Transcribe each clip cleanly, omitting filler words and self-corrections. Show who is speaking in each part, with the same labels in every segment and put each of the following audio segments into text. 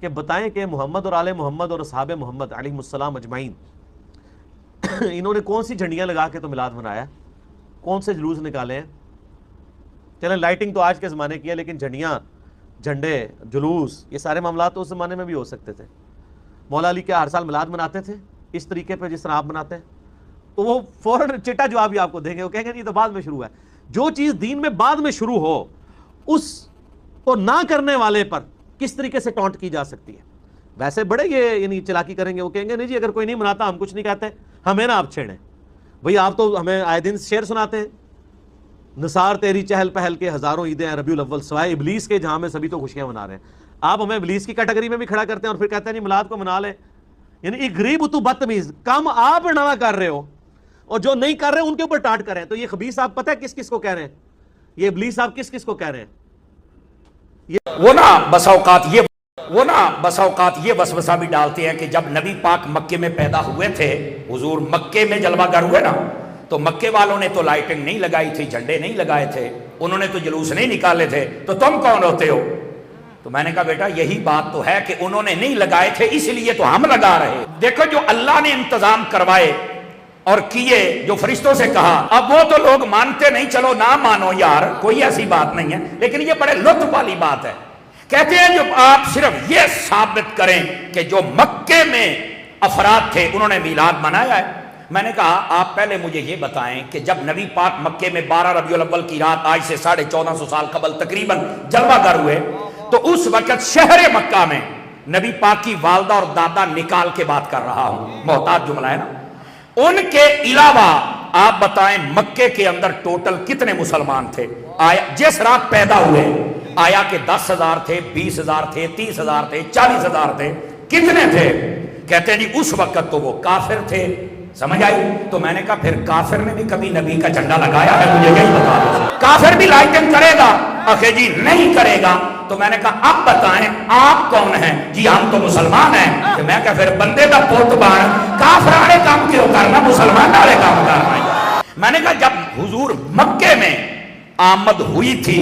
Speaker 1: کہ بتائیں کہ محمد اور آل محمد اور اصحاب محمد علیہ السلام اجمعین انہوں نے کون سی جھنڈیاں لگا کے تو میلاد منایا، کون سے جلوس نکالے ہیں؟ چلیں لائٹنگ تو آج کے زمانے کی ہے، لیکن جھنڈیاں، جھنڈے، جلوس، یہ سارے معاملات تو اس زمانے میں بھی ہو سکتے تھے۔ مولا علی کیا ہر سال میلاد مناتے تھے اس طریقے پہ جس طرح آپ مناتے ہیں؟ تو وہ فوراً چٹا جواب ہی آپ کو دیں گے، وہ کہیں گے یہ تو بعد میں شروع ہے۔ جو چیز دین میں بعد میں شروع ہو اس کو نہ کرنے والے پر کس طریقے سے ٹونٹ کی جا سکتی ہے؟ ویسے بڑے یہ یعنی چلاکی کریں گے، وہ کہیں گے نہیں جی اگر کوئی نہیں مناتا ہم کچھ نہیں کہتے، ہمیں نہ آپ چھیڑیں۔ بھئی آپ تو ہمیں آئے دن شعر سناتے ہیں، نثار تیری چہل پہل کے ہزاروں عیدیں ہیں ربیع الاول سوائے ابلیس کے جہاں میں سبھی تو خوشیاں منا رہے ہیں۔ آپ ہمیں ابلیس کی کیٹیگری میں بھی کھڑا کرتے ہیں اور پھر کہتے ہیں نہیں میلاد کو منا لیں۔ یعنی ایک غریب تو بدتمیز، کم آپ نہ کر رہے ہو اور جو نہیں کر رہے ان کے اوپر ٹاٹ کر رہے ہیں۔ تو یہ خبیث آپ پتہ ہے کس کس کو کہہ رہے ہیں؟ یہ ابلیس آپ کس کس کو کہہ رہے ہیں؟
Speaker 2: وہ نا بس اوقات یہ وسوسہ بھی ڈالتے ہیں کہ جب نبی پاک مکے میں پیدا ہوئے تھے، حضور مکے میں جلوہ گر ہوئے نا، تو مکے والوں نے تو لائٹنگ نہیں لگائی تھی، جھنڈے نہیں لگائے تھے، انہوں نے تو جلوس نہیں نکالے تھے، تو تم کون ہوتے ہو؟ تو میں نے کہا بیٹا یہی بات تو ہے کہ انہوں نے نہیں لگائے تھے اس لیے تو ہم لگا رہے۔ دیکھو جو اللہ نے انتظام کروائے اور کیے، جو فرشتوں سے کہا، اب وہ تو لوگ مانتے نہیں، چلو نہ مانو یار، کوئی ایسی بات نہیں ہے، لیکن یہ بڑے لطف والی بات ہے۔ کہتے ہیں جو آپ صرف یہ ثابت کریں کہ جو مکے میں افراد تھے انہوں نے میلاد منایا ہے۔ میں نے کہا آپ پہلے مجھے یہ بتائیں کہ جب نبی پاک مکے میں 12 ربیع الاول کی رات آج سے 1450 سال قبل تقریباً جلوہ گر ہوئے، تو اس وقت شہر مکہ میں نبی پاک کی والدہ اور دادا نکال کے بات کر رہا ہوں، محتاط جملہ ہے نا، ان کے علاوہ آپ بتائیں مکے کے اندر ٹوٹل کتنے مسلمان تھے؟ آیا جس رات پیدا ہوئے آیا کہ 10,000 تھے، 20,000 تھے، 30,000 تھے، 40,000 تھے، کتنے تھے؟ کہتے ہیں جی اس وقت تو وہ کافر تھے۔ سمجھ آئی؟ تو میں نے کہا پھر کافر نے بھی کبھی نبی کا جھنڈا لگایا ہے؟ مجھے یہی بتا دو۔ کافر بھی لائٹنگ کرے گا؟ اکھے جی نہیں کرے گا۔ تو میں نے کہا اب بتائیں آپ کون ہیں؟ جی ہم تو مسلمان ہیں۔ کہ میں کہا پھر بندے دا پوت بان کافرانے کام کیوں کرنا، مسلمان والے کام کرنا۔ میں نے کہا جب حضور مکے میں آمد ہوئی تھی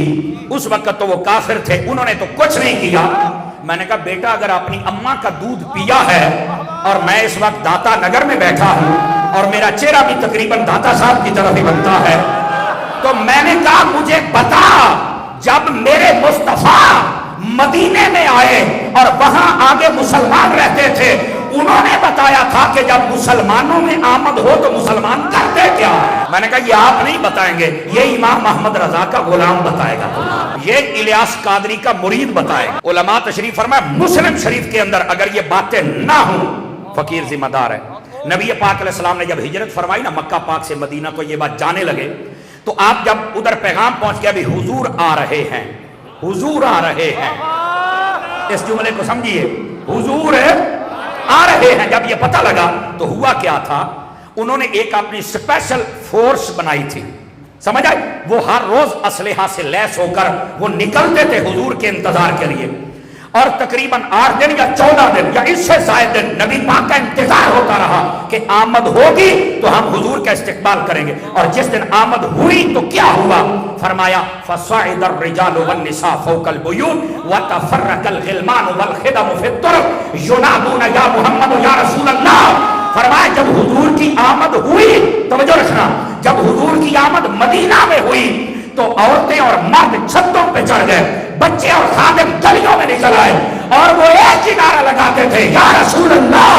Speaker 2: اس وقت تو وہ کافر تھے، انہوں نے تو کچھ نہیں کیا۔ میں نے کہا بیٹا اگر اپنی اماں کا دودھ پیا ہے اور میں اس وقت داتا نگر میں بیٹھا ہوں اور میرا چہرہ بھی تقریباً داتا صاحب کی طرف ہی بنتا ہے، تو میں نے کہا مجھے بتا جب میرے مصطفیٰ مدینے میں آئے اور وہاں آگے مسلمان رہتے تھے، انہوں نے بتایا تھا کہ جب مسلمانوں میں آمد ہو تو مسلمان کرتے کیا؟ میں نے کہا یہ آپ نہیں بتائیں گے، یہ امام محمد رضا کا غلام بتائے گا، یہ الیاس قادری کا مرید بتائے گا۔ علماء تشریف فرمائے مسلم شریف کے اندر اگر یہ باتیں نہ ہوں، فقیر ذمہ دار ہے۔ نبی پاک علیہ السلام نے جب ہجرت فرمائی نا مکہ پاک سے مدینہ تو یہ بات جانے لگے، تو آپ جب ادھر پیغام پہنچ گیا بھی حضور آ رہے ہیں، حضور آ رہے ہیں، اس جملے کو سمجھیے، حضور آ رہے ہیں، جب یہ پتہ لگا تو ہوا کیا تھا، انہوں نے ایک اپنی سپیشل فورس بنائی تھی، سمجھ آئی؟ وہ ہر روز اسلحہ سے لیس ہو کر وہ نکلتے تھے حضور کے انتظار کے لیے، اور تقریباً 8 دن یا 14 دن یا اس سے زائد دن نبی پاک کا انتظار ہوتا رہا کہ آمد ہوگی تو ہم حضور کا استقبال کریں گے۔ اور جس دن آمد ہوئی تو کیا ہوا؟ فرمایا فَصَعِدَ الرِّجَالُ وَالنِّسَاءُ فَوْقَ الْبُيُوتِ وَتَفَرَّقَ الْغِلْمَانُ وَالْخِدَمُ فِي الطُّرُقِ يُنَادُونَ يَا مُحَمَّدُ يَا رَسُولَ اللَّهِ۔ فرمایا جب حضور کی آمد ہوئی، توجہ رکھنا، جب حضور کی آمد مدینہ میں ہوئی تو عورتیں اور مرد چھتوں پہ چڑھ گئے، بچے اور خادم گلیوں میں نکل آئے اور وہ ایک ہی نعرہ لگاتے تھے یا رسول اللہ،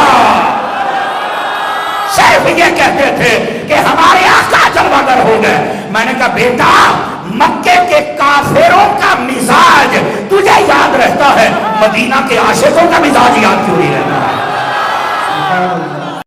Speaker 2: صرف یہ کہتے تھے کہ ہمارے آقا جلوہ گر ہو گئے۔ میں نے کہا بیٹا مکے کے کافروں کا مزاج تجھے یاد رہتا ہے، مدینہ کے عاشقوں کا مزاج یاد کیوں نہیں رہتا؟